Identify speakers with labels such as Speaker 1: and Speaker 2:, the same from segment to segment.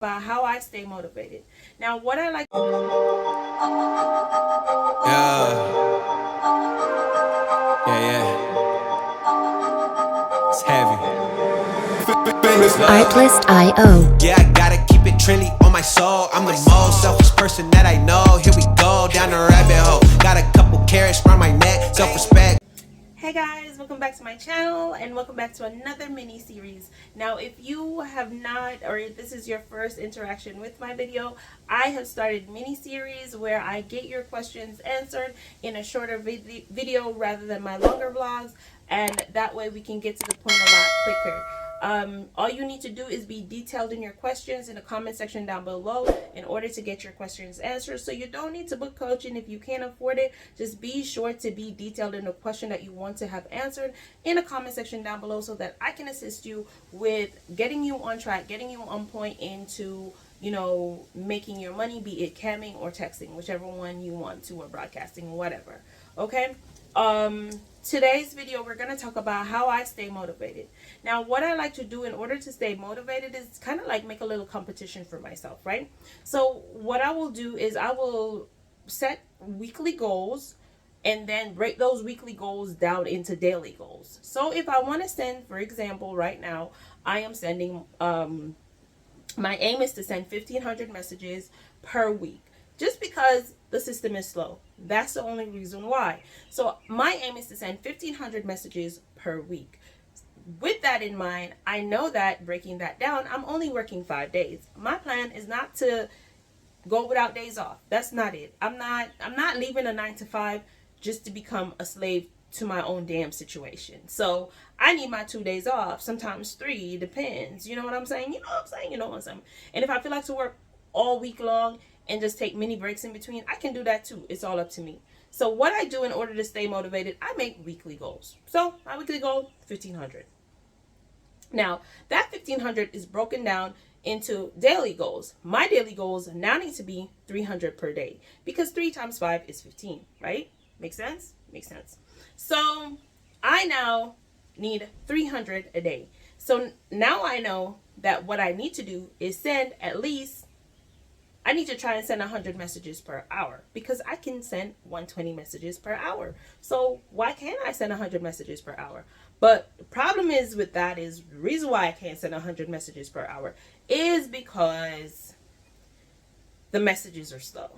Speaker 1: about how I stay motivated. Now, what I like.
Speaker 2: Yeah, yeah. It's heavy.
Speaker 3: Artlist.io.
Speaker 2: Yeah, I gotta keep it trendy on my soul. I'm the most selfish person that I know. Here we go down the rabbit hole. Got a couple carrots around my neck. Self-respect.
Speaker 1: Hey guys, welcome back to my channel and welcome back to another mini series. Now, if you have not, or if this is your first interaction with my video, I have started mini series where I get your questions answered in a shorter video rather than my longer vlogs, and that way we can get to the point a lot quicker. All you need to do is be detailed in your questions in the comment section down below in order to get your questions answered. So you don't need to book coaching if you can't afford it. Just be sure to be detailed in the question that you want to have answered in the comment section down below so that I can assist you with getting you on track, getting you on point into, you know, making your money, be it camming or texting, whichever one you want to, or broadcasting, whatever. Okay. Today's video, we're going to talk about how I stay motivated. Now, what I like to do in order to stay motivated is kind of like make a little competition for myself, right? So what I will do is I will set weekly goals and then break those weekly goals down into daily goals. So if I want to send, for example, right now, I am sending, my aim is to send 1,500 messages per week, just because the system is slow. That's the only reason why. So my aim is to send 1,500 messages per week. With that in mind, I know that breaking that down, I'm only working 5 days. My plan is not to go without days off. That's not it. I'm not leaving a 9 to 5 just to become a slave to my own damn situation. So I need my 2 days off, sometimes three, depends. You know what I'm saying? You know what I'm saying? You know what I'm saying? And if I feel like to work all week long and just take mini breaks in between, I can do that too. It's all up to me. So what I do in order to stay motivated, I make weekly goals. So my weekly goal, 1,500. Now, that 1,500 is broken down into daily goals. My daily goals now need to be 300 per day because 3 times 5 is 15, right? Make sense? Makes sense. So I now need 300 a day. So now I know that what I need to do is send at least, I need to try and send 100 messages per hour because I can send 120 messages per hour. So why can't I send 100 messages per hour? But the problem is with that is the reason why I can't send 100 messages per hour is because the messages are slow.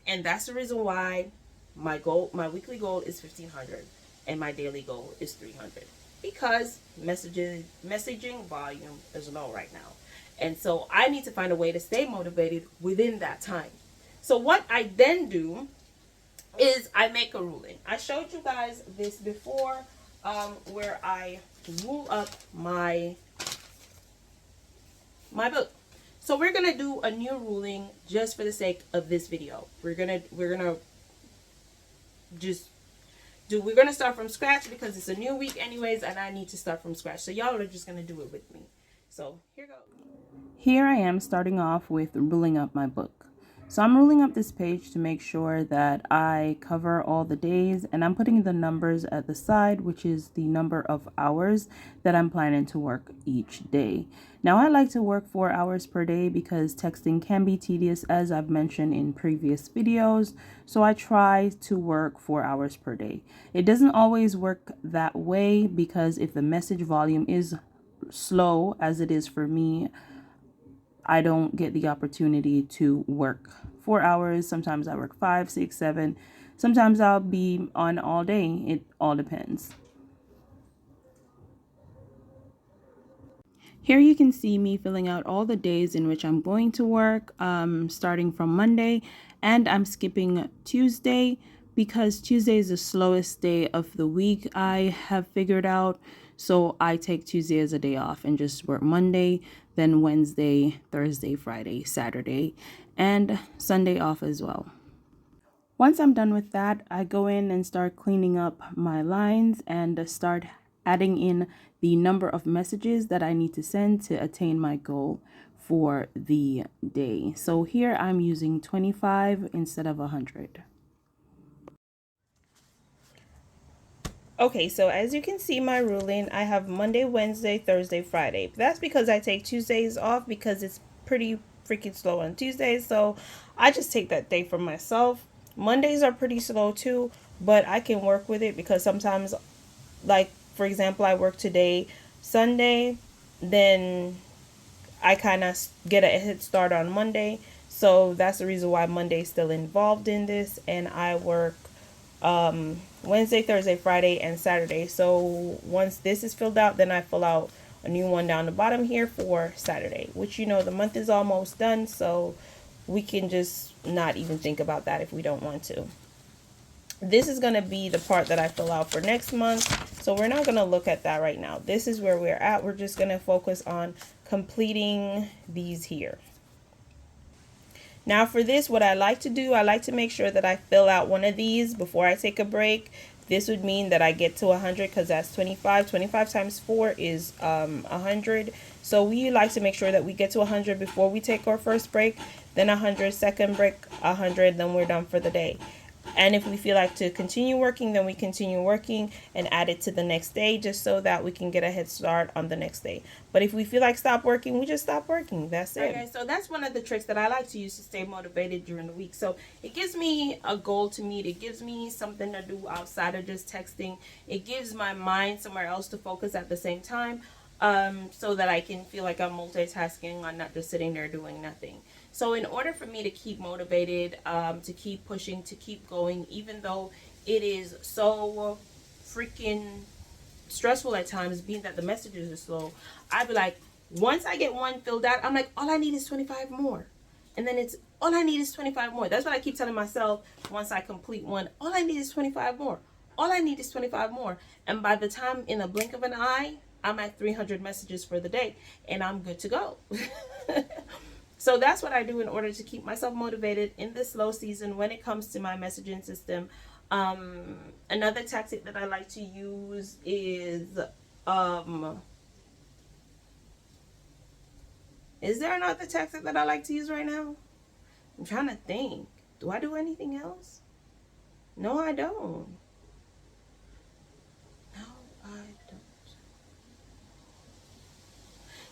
Speaker 1: And that's the reason why my weekly goal is 1,500 and my daily goal is 300, because messaging volume is low right now. And so I need to find a way to stay motivated within that time. So what I then do is I make a ruling. I showed you guys this before, where I rule up my book. So we're gonna do a new ruling just for the sake of this video. We're gonna just we're gonna start from scratch because it's a new week anyways, and I need to start from scratch. So y'all are just gonna do it with me. So here goes. Here I am starting off with ruling up my book. So I'm ruling up this page to make sure that I cover all the days, and I'm putting the numbers at the side, which is the number of hours that I'm planning to work each day. Now I like to work 4 hours per day because texting can be tedious, as I've mentioned in previous videos. So I try to work 4 hours per day. It doesn't always work that way because if the message volume is slow, as it is for me, I don't get the opportunity to work 4 hours. Sometimes I work 5, 6, 7. Sometimes I'll be on all day. It all depends. Here you can see me filling out all the days in which I'm going to work, starting from Monday, and I'm skipping Tuesday because Tuesday is the slowest day of the week, I have figured out. So I take Tuesday as a day off and just work Monday, then Wednesday, Thursday, Friday, Saturday, and Sunday off as well. Once I'm done with that, I go in and start cleaning up my lines and start adding in the number of messages that I need to send to attain my goal for the day. So here I'm using 25 instead of 100. Okay, so as you can see my ruling, I have Monday, Wednesday, Thursday, Friday. That's because I take Tuesdays off because it's pretty freaking slow on Tuesdays, so I just take that day for myself. Mondays are pretty slow too, but I can work with it because sometimes, like for example, I work today, Sunday, then I kind of get a head start on Monday. So that's the reason why Monday's still involved in this, and I work Wednesday, Thursday, Friday, and Saturday. So once this is filled out, then I fill out a new one down the bottom here for Saturday, which you know the month is almost done, so we can just not even think about that if we don't want to. This is going to be the part that I fill out for next month, so we're not going to look at that right now. This is where we're at. We're just going to focus on completing these here. Now for this, what I like to do, I like to make sure that I fill out one of these before I take a break. This would mean that I get to 100 because that's 25. 25 times 4 is 100. So we like to make sure that we get to 100 before we take our first break, then 100, second break, 100, then we're done for the day. And if we feel like to continue working, then we continue working and add it to the next day just so that we can get a head start on the next day. But if we feel like stop working, we just stop working. That's it. Okay, so that's one of the tricks that I like to use to stay motivated during the week. So it gives me a goal to meet. It gives me something to do outside of just texting. It gives my mind somewhere else to focus at the same time, so that I can feel like I'm multitasking. I'm not just sitting there doing nothing. So in order for me to keep motivated, to keep pushing, to keep going, even though it is so freaking stressful at times, being that the messages are slow, I'd be like, once I get one filled out, I'm like, all I need is 25 more. And then it's, all I need is 25 more. That's what I keep telling myself once I complete one. All I need is 25 more. All I need is 25 more. And by the time, in a blink of an eye, I'm at 300 messages for the day, and I'm good to go. So that's what I do in order to keep myself motivated in this slow season when it comes to my messaging system. Another tactic that I like to use is there another tactic that I like to use right now? I'm trying to think. Do I do anything else? No, I don't.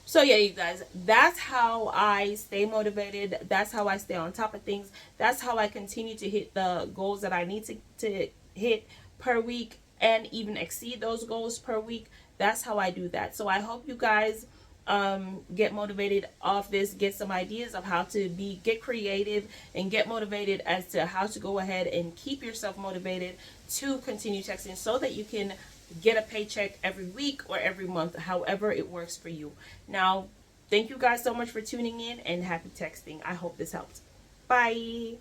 Speaker 1: So yeah, you guys, that's how I stay motivated. That's how I stay on top of things. That's how I continue to hit the goals that I need to hit per week and even exceed those goals per week. That's how I do that. So I hope you guys get motivated off this, get some ideas of how to get creative and get motivated as to how to go ahead and keep yourself motivated to continue texting so that you can get a paycheck every week or every month, however it works for you. Now, thank you guys so much for tuning in, and happy texting. I hope this helped. Bye.